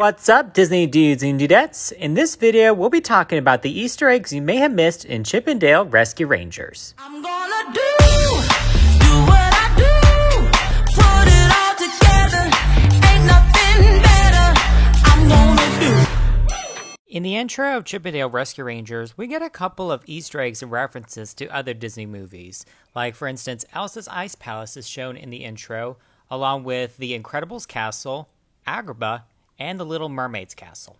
What's up, Disney dudes and dudettes? In this video, we'll be talking about the Easter eggs you may have missed in Chip 'n Dale Rescue Rangers. I'm gonna do what I do, put it all together, ain't nothing better, I'm gonna do. In the intro of Chip 'n Dale Rescue Rangers, we get a couple of Easter eggs and references to other Disney movies. Like, for instance, Elsa's Ice Palace is shown in the intro, along with the Incredibles Castle, Agrabah, and the Little Mermaid's Castle.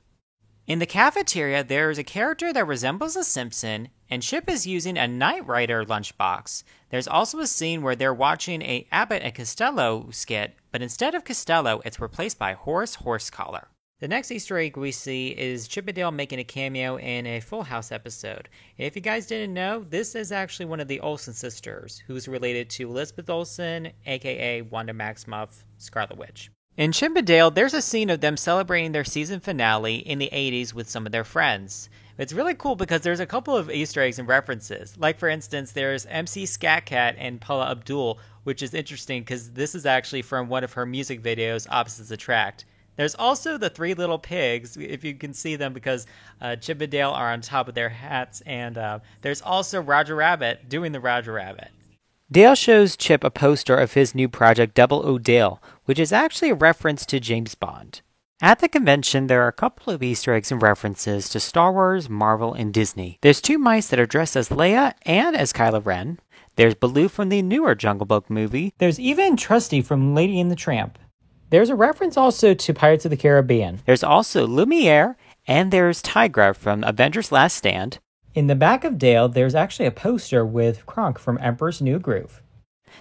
In the cafeteria, there is a character that resembles a Simpson, and Chip is using a Knight Rider lunchbox. There's also a scene where they're watching a Abbott and Costello skit, but instead of Costello, it's replaced by Horace Horsecollar. The next Easter egg we see is Chip 'n Dale making a cameo in a Full House episode. If you guys didn't know, this is actually one of the Olsen sisters, who's related to Elizabeth Olsen, aka Wanda Maximoff, Scarlet Witch. In Chip 'n Dale, there's a scene of them celebrating their season finale in the 80s with some of their friends. It's really cool because there's a couple of Easter eggs and references. Like, for instance, there's MC Scat Cat and Paula Abdul, which is interesting because this is actually from one of her music videos, Opposites Attract. There's also the three little pigs, if you can see them, because Chip and Dale are on top of their hats, and there's also Roger Rabbit doing the Roger Rabbit. Dale shows Chip a poster of his new project, Double O Dale, which is actually a reference to James Bond. At the convention, there are a couple of Easter eggs and references to Star Wars, Marvel, and Disney. There's two mice that are dressed as Leia and as Kylo Ren. There's Baloo from the newer Jungle Book movie. There's even Trusty from Lady and the Tramp. There's a reference also to Pirates of the Caribbean. There's also Lumiere, and there's Tigra from Avengers Last Stand. In the back of Dale, there's actually a poster with Kronk from Emperor's New Groove.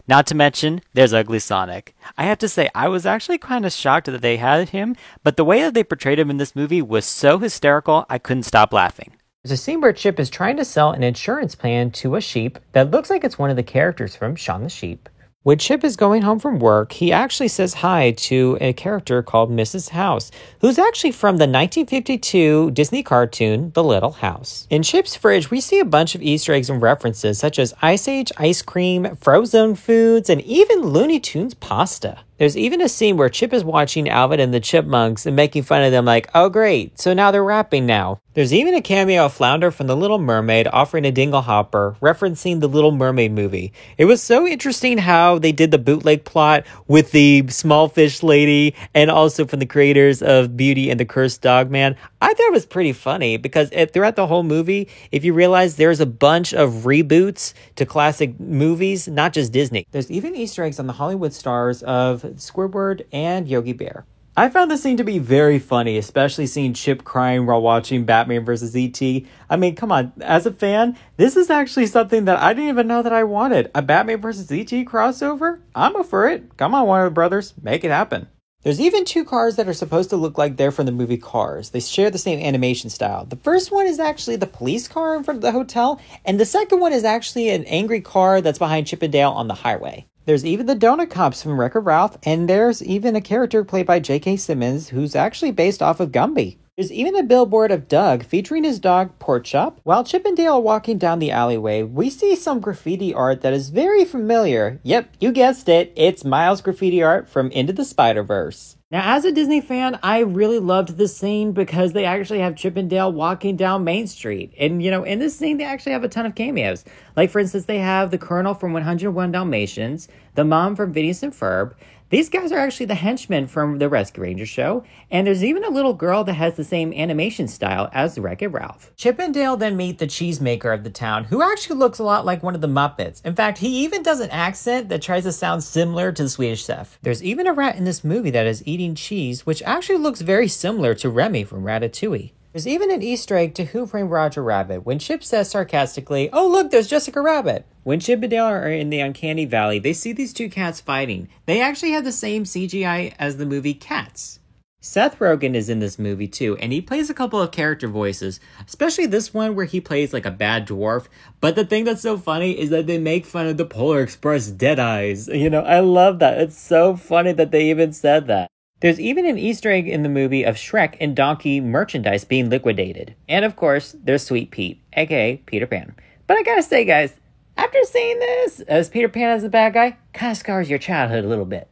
Not to mention, there's Ugly Sonic. I have to say, I was actually kind of shocked that they had him, but the way that they portrayed him in this movie was so hysterical, I couldn't stop laughing. There's a scene where Chip is trying to sell an insurance plan to a sheep that looks like it's one of the characters from Shaun the Sheep. When Chip is going home from work, he actually says hi to a character called Mrs. House, who's actually from the 1952 Disney cartoon, The Little House. In Chip's fridge, we see a bunch of Easter eggs and references, such as Ice Age ice cream, Frozone foods, and even Looney Tunes pasta. There's even a scene where Chip is watching Alvin and the Chipmunks and making fun of them like, oh great, so now they're rapping now. There's even a cameo of Flounder from The Little Mermaid offering a dinglehopper, referencing the Little Mermaid movie. It was so interesting how they did the bootleg plot with the small fish lady and also from the creators of Beauty and the Cursed Dog Man. I thought it was pretty funny because throughout the whole movie, if you realize there's a bunch of reboots to classic movies, not just Disney. There's even Easter eggs on the Hollywood stars of Squidward and Yogi Bear. I found this scene to be very funny, especially seeing Chip crying while watching Batman vs. E.T. I mean, come on, as a fan, this is actually something that I didn't even know that I wanted. A Batman vs. E.T. crossover? I'm up for it. Come on, Warner Brothers, make it happen. There's even two cars that are supposed to look like they're from the movie Cars. They share the same animation style. The first one is actually the police car in front of the hotel, and the second one is actually an angry car that's behind Chip 'n Dale on the highway. There's even the Donut Cops from Wreck-It Ralph, and there's even a character played by J.K. Simmons who's actually based off of Gumby. There's even a billboard of Doug featuring his dog Pork Chop. While Chip and Dale are walking down the alleyway, we see some graffiti art that is very familiar. Yep, you guessed it, it's Miles' graffiti art from Into the Spider-Verse. Now, as a Disney fan, I really loved this scene because they actually have Chip and Dale walking down Main Street. And, in this scene, they actually have a ton of cameos. Like, for instance, they have the Colonel from 101 Dalmatians, the mom from Phineas and Ferb. These guys are actually the henchmen from the Rescue Rangers show, and there's even a little girl that has the same animation style as Wreck-It Ralph. Chip and Dale then meet the cheesemaker of the town, who actually looks a lot like one of the Muppets. In fact, he even does an accent that tries to sound similar to the Swedish Chef. There's even a rat in this movie that is eating cheese, which actually looks very similar to Remy from Ratatouille. There's even an Easter egg to Who Framed Roger Rabbit when Chip says sarcastically, oh look, there's Jessica Rabbit. When Chip and Dale are in the Uncanny Valley, they see these two cats fighting. They actually have the same CGI as the movie Cats. Seth Rogen is in this movie too, and he plays a couple of character voices, especially this one where he plays like a bad dwarf. But the thing that's so funny is that they make fun of the Polar Express Deadeyes. I love that. It's so funny that they even said that. There's even an Easter egg in the movie of Shrek and Donkey merchandise being liquidated. And of course, there's Sweet Pete, aka Peter Pan. But I gotta say, guys, after seeing this, as Peter Pan as the bad guy, kind of scars your childhood a little bit.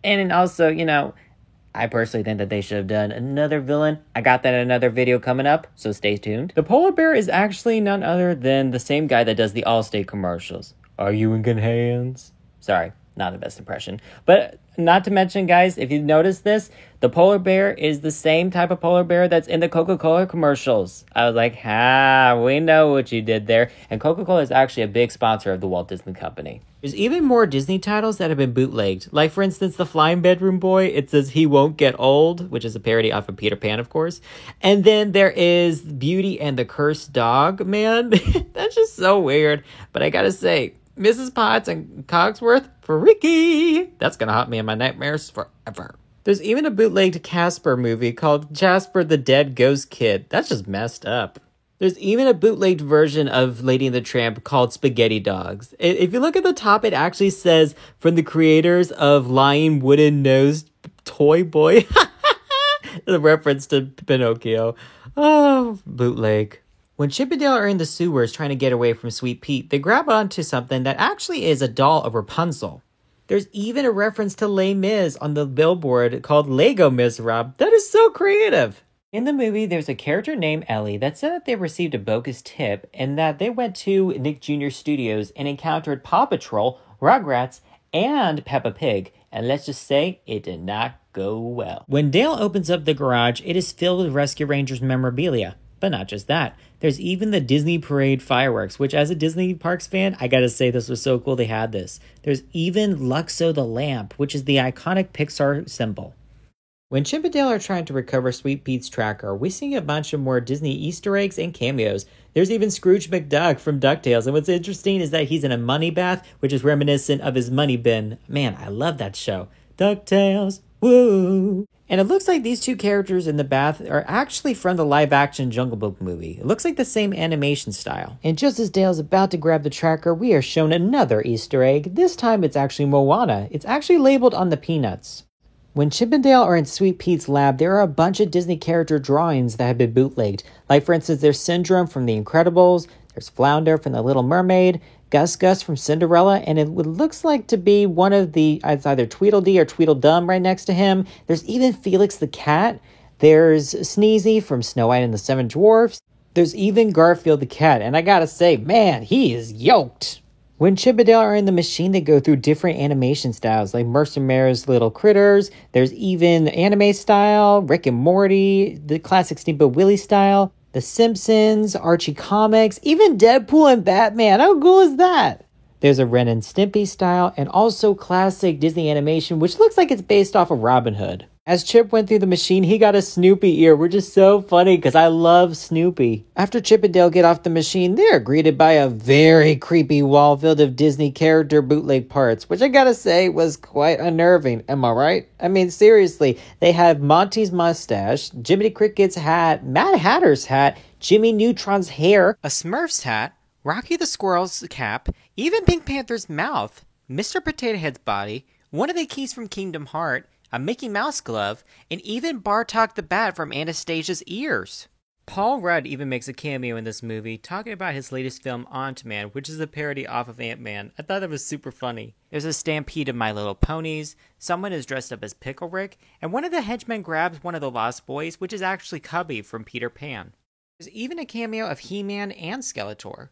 And also, I personally think that they should have done another villain. I got that in another video coming up, so stay tuned. The polar bear is actually none other than the same guy that does the Allstate commercials. Are you in good hands? Sorry, not the best impression. But not to mention, guys, if you notice this, the polar bear is the same type of polar bear that's in the Coca-Cola commercials. I was like, we know what you did there. And Coca-Cola is actually a big sponsor of the Walt Disney Company. There's even more Disney titles that have been bootlegged. Like, for instance, The Flying Bedroom Boy. It says He Won't Get Old, which is a parody off of Peter Pan, of course. And then there is Beauty and the Cursed Dog. Man, that's just so weird. But I gotta say, Mrs. Potts and Cogsworth, freaky. That's gonna haunt me in my nightmares forever. There's even a bootlegged Casper movie called Jasper the Dead Ghost Kid. That's just messed up. There's even a bootlegged version of Lady and the Tramp called Spaghetti Dogs. If you look at the top, it actually says, from the creators of Lying Wooden-Nosed Toy Boy. The reference to Pinocchio. Oh, bootleg. When Chip and Dale are in the sewers trying to get away from Sweet Pete, they grab onto something that actually is a doll of Rapunzel. There's even a reference to Les Mis on the billboard called Lego Miss Rob. That is so creative. In the movie, there's a character named Ellie that said that they received a bogus tip and that they went to Nick Jr. Studios and encountered Paw Patrol, Rugrats, and Peppa Pig. And let's just say, it did not go well. When Dale opens up the garage, it is filled with Rescue Rangers memorabilia. But not just that. There's even the Disney Parade fireworks, which as a Disney Parks fan, I gotta say this was so cool they had this. There's even Luxo the lamp, which is the iconic Pixar symbol. When Chip and Dale are trying to recover Sweet Pete's tracker, we see a bunch of more Disney Easter eggs and cameos. There's even Scrooge McDuck from DuckTales, and what's interesting is that he's in a money bath, which is reminiscent of his money bin. Man, I love that show. DuckTales, woo! And it looks like these two characters in the bath are actually from the live-action Jungle Book movie. It looks like the same animation style. And just as Dale's about to grab the tracker, we are shown another Easter egg. This time it's actually Moana. It's actually labeled on the peanuts. When Chip and Dale are in Sweet Pete's lab, there are a bunch of Disney character drawings that have been bootlegged. Like, for instance, there's Syndrome from The Incredibles, there's Flounder from The Little Mermaid, Gus Gus from Cinderella, and it looks like to be one of it's either Tweedledee or Tweedledum right next to him. There's even Felix the Cat. There's Sneezy from Snow White and the Seven Dwarfs. There's even Garfield the Cat, and I gotta say, man, he is yoked. When Chip and Dale are in the machine, they go through different animation styles, like Mercenary's Little Critters. There's even anime style, Rick and Morty, the classic Steamboat Willie style, The Simpsons, Archie Comics, even Deadpool and Batman. How cool is that? There's a Ren and Stimpy style, and also classic Disney animation, which looks like it's based off of Robin Hood. As Chip went through the machine, he got a Snoopy ear, which is so funny because I love Snoopy. After Chip and Dale get off the machine, they are greeted by a very creepy wall filled of Disney character bootleg parts, which I gotta say was quite unnerving. Am I right? I mean, seriously, they have Monty's mustache, Jiminy Cricket's hat, Mad Hatter's hat, Jimmy Neutron's hair, a Smurf's hat, Rocky the Squirrel's cap, even Pink Panther's mouth, Mr. Potato Head's body, one of the keys from Kingdom Heart, a Mickey Mouse glove, and even Bartok the Bat from Anastasia's ears. Paul Rudd even makes a cameo in this movie, talking about his latest film, Ant-Man, which is a parody off of Ant-Man. I thought that was super funny. There's a stampede of My Little Ponies, someone is dressed up as Pickle Rick, and one of the henchmen grabs one of the Lost Boys, which is actually Cubby from Peter Pan. There's even a cameo of He-Man and Skeletor.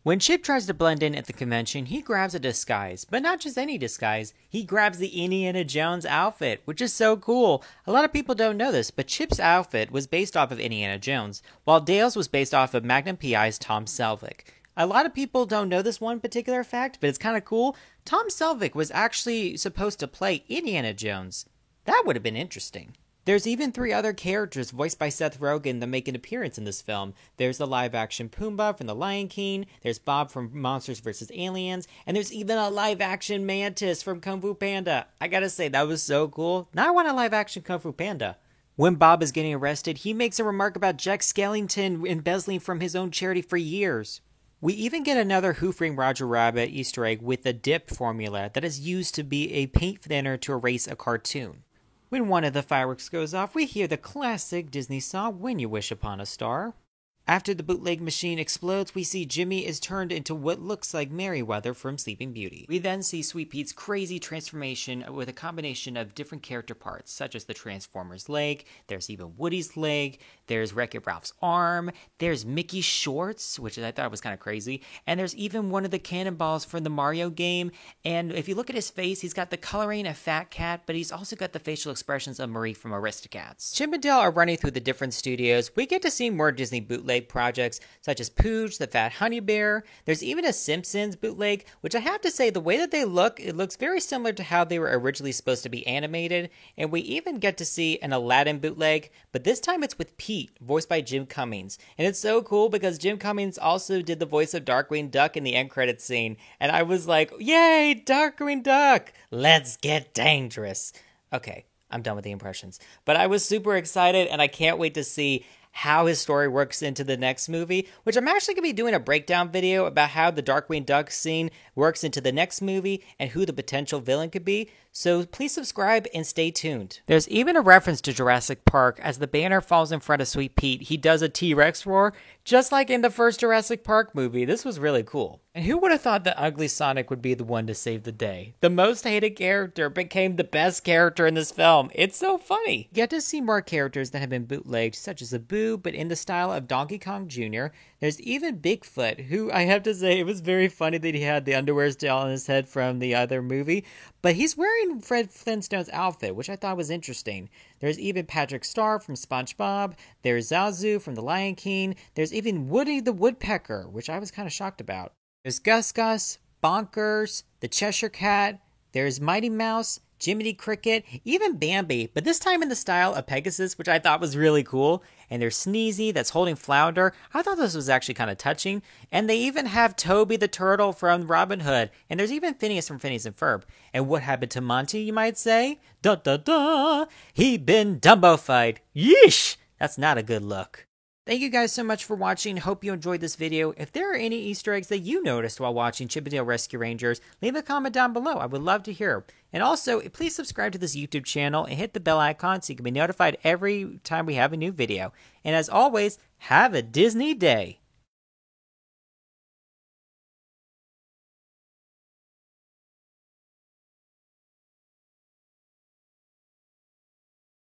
When Chip tries to blend in at the convention, he grabs a disguise, but not just any disguise. He grabs the Indiana Jones outfit, which is so cool. A lot of people don't know this, but Chip's outfit was based off of Indiana Jones, while Dale's was based off of Magnum PI's Tom Selleck. A lot of people don't know this one particular fact, but it's kind of cool. Tom Selleck was actually supposed to play Indiana Jones. That would have been interesting. There's even 3 other characters voiced by Seth Rogen that make an appearance in this film. There's the live-action Pumbaa from The Lion King, there's Bob from Monsters vs. Aliens, and there's even a live-action Mantis from Kung Fu Panda. I gotta say, that was so cool. Now I want a live-action Kung Fu Panda. When Bob is getting arrested, he makes a remark about Jack Skellington embezzling from his own charity for years. We even get another Who Framed Roger Rabbit Easter egg with the dip formula that is used to be a paint thinner to erase a cartoon. When one of the fireworks goes off, we hear the classic Disney song, When You Wish Upon a Star. After the bootleg machine explodes, we see Jimmy is turned into what looks like Merryweather from Sleeping Beauty. We then see Sweet Pete's crazy transformation with a combination of different character parts, such as the Transformer's leg, there's even Woody's leg, there's Wreck-It Ralph's arm, there's Mickey's shorts, which I thought was kind of crazy, and there's even one of the cannonballs from the Mario game, and if you look at his face, he's got the coloring of Fat Cat, but he's also got the facial expressions of Marie from Aristocats. Chip and Dale are running through the different studios. We get to see more Disney bootleg projects such as Pooch, the Fat Honey Bear. There's even a Simpsons bootleg, which I have to say the way that they look, it looks very similar to how they were originally supposed to be animated. And we even get to see an Aladdin bootleg, but this time it's with Pete, voiced by Jim Cummings. And it's so cool because Jim Cummings also did the voice of Darkwing Duck in the end credits scene. And I was like, yay, Darkwing Duck, let's get dangerous. Okay, I'm done with the impressions. But I was super excited and I can't wait to see how his story works into the next movie, which I'm actually going to be doing a breakdown video about how the Darkwing Duck scene works into the next movie and who the potential villain could be. So please subscribe and stay tuned. There's even a reference to Jurassic Park. As the banner falls in front of Sweet Pete, he does a T-Rex roar, just like in the first Jurassic Park movie. This was really cool. And who would have thought that Ugly Sonic would be the one to save the day? The most hated character became the best character in this film. It's so funny. You get to see more characters that have been bootlegged, such as Abu, but in the style of Donkey Kong Jr. There's even Bigfoot, who I have to say, it was very funny that he had the underwear still on his head from the other movie, but he's wearing Fred Flintstone's outfit, which I thought was interesting. There's even Patrick Star from SpongeBob, there's Zazu from The Lion King, there's even Woody the Woodpecker, which I was kind of shocked about. There's Gus Gus, Bonkers, the Cheshire Cat, there's Mighty Mouse, Jiminy Cricket, even Bambi, but this time in the style of Pegasus, which I thought was really cool. And there's Sneezy that's holding Flounder. I thought this was actually kind of touching. And they even have Toby the Turtle from Robin Hood. And there's even Phineas from Phineas and Ferb. And what happened to Monty, you might say? Da-da-da! He been Dumbo-fied. Yeesh! That's not a good look. Thank you guys so much for watching. Hope you enjoyed this video. If there are any Easter eggs that you noticed while watching Chip 'n Dale Rescue Rangers, leave a comment down below. I would love to hear. And also, please subscribe to this YouTube channel and hit the bell icon so you can be notified every time we have a new video. And as always, have a Disney day.